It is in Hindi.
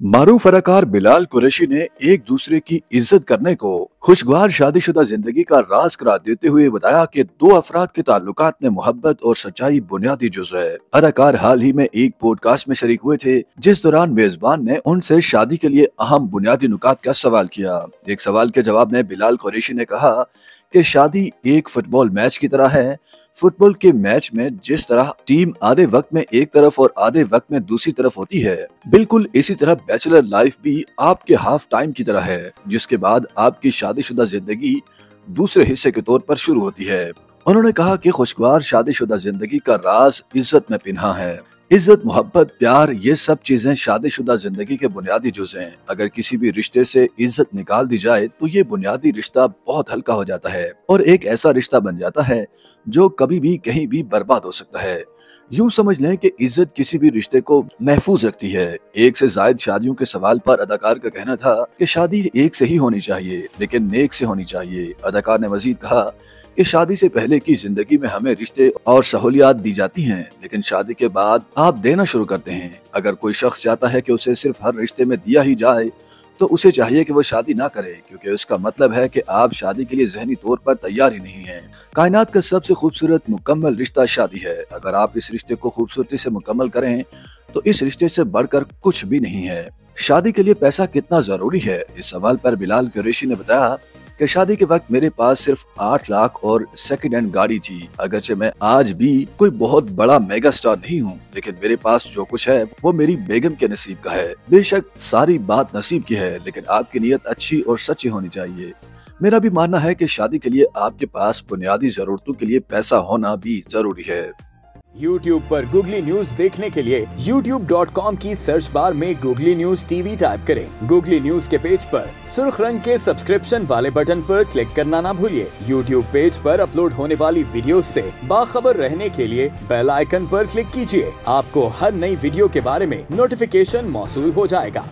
मारूफ अदाकार बिलाल कुरैशी ने एक दूसरे की इज्जत करने को खुशगवार शादीशुदा जिंदगी का राज करार देते हुए बताया कि दो अफराद के ताल्लुकात में मोहब्बत और सच्चाई बुनियादी जुज़ है। अदाकार हाल ही में एक पॉडकास्ट में शरीक हुए थे, जिस दौरान मेजबान ने उनसे शादी के लिए अहम बुनियादी नुकात का सवाल किया। एक सवाल के जवाब में बिलाल कुरैशी ने कहा कि शादी एक फुटबॉल मैच की तरह है। फुटबॉल के मैच में जिस तरह टीम आधे वक्त में एक तरफ और आधे वक्त में दूसरी तरफ होती है, बिल्कुल इसी तरह बैचलर लाइफ भी आपके हाफ टाइम की तरह है, जिसके बाद आपकी शादीशुदा जिंदगी दूसरे हिस्से के तौर पर शुरू होती है। उन्होंने कहा कि खुशगवार शादीशुदा जिंदगी का राज इज्जत में पिन्हा है। इज्जत, मोहब्बत, प्यार, ये सब चीजें शादीशुदा जिंदगी के बुनियादी जुज़ हैं। अगर किसी भी रिश्ते से इज्जत निकाल दी जाए तो ये बुनियादी रिश्ता बहुत हल्का हो जाता है और एक ऐसा रिश्ता बन जाता है जो कभी भी कहीं भी बर्बाद हो सकता है। यूं समझ लें कि इज्जत किसी भी रिश्ते को महफूज रखती है। एक से जायद शादियों के सवाल पर अदाकार का कहना था कि शादी एक से ही होनी चाहिए, लेकिन नेक से होनी चाहिए। अदाकार ने मजीद कहा कि शादी से पहले की जिंदगी में हमें रिश्ते और सहूलियात दी जाती हैं, लेकिन शादी के बाद आप देना शुरू करते हैं। अगर कोई शख्स चाहता है कि उसे सिर्फ हर रिश्ते में दिया ही जाए तो उसे चाहिए कि वो शादी ना करे, क्योंकि उसका मतलब है कि आप शादी के लिए ज़हनी तौर पर तैयार ही नहीं हैं। कायनात का सबसे खूबसूरत मुकम्मल रिश्ता शादी है। अगर आप इस रिश्ते को खूबसूरती से मुकम्मल करें तो इस रिश्ते से बढ़कर कुछ भी नहीं है। शादी के लिए पैसा कितना जरूरी है, इस सवाल पर बिलाल कुरैशी ने बताया कि शादी के वक्त मेरे पास सिर्फ 8 लाख और सेकंड हैंड गाड़ी थी। अगरचे मैं आज भी कोई बहुत बड़ा मेगा स्टार नहीं हूँ, लेकिन मेरे पास जो कुछ है वो मेरी बेगम के नसीब का है। बेशक सारी बात नसीब की है, लेकिन आपकी नीयत अच्छी और सच्ची होनी चाहिए। मेरा भी मानना है कि शादी के लिए आपके पास बुनियादी जरूरतों के लिए पैसा होना भी जरूरी है। YouTube पर गूगली न्यूज देखने के लिए youtube.com की सर्च बार में गूगली न्यूज टीवी टाइप करें। गूगली न्यूज के पेज पर सुर्ख रंग के सब्सक्रिप्शन वाले बटन पर क्लिक करना ना भूलिए। YouTube पेज पर अपलोड होने वाली वीडियोस से बाखबर रहने के लिए बेल आइकन पर क्लिक कीजिए। आपको हर नई वीडियो के बारे में नोटिफिकेशन मौसूल हो जाएगा।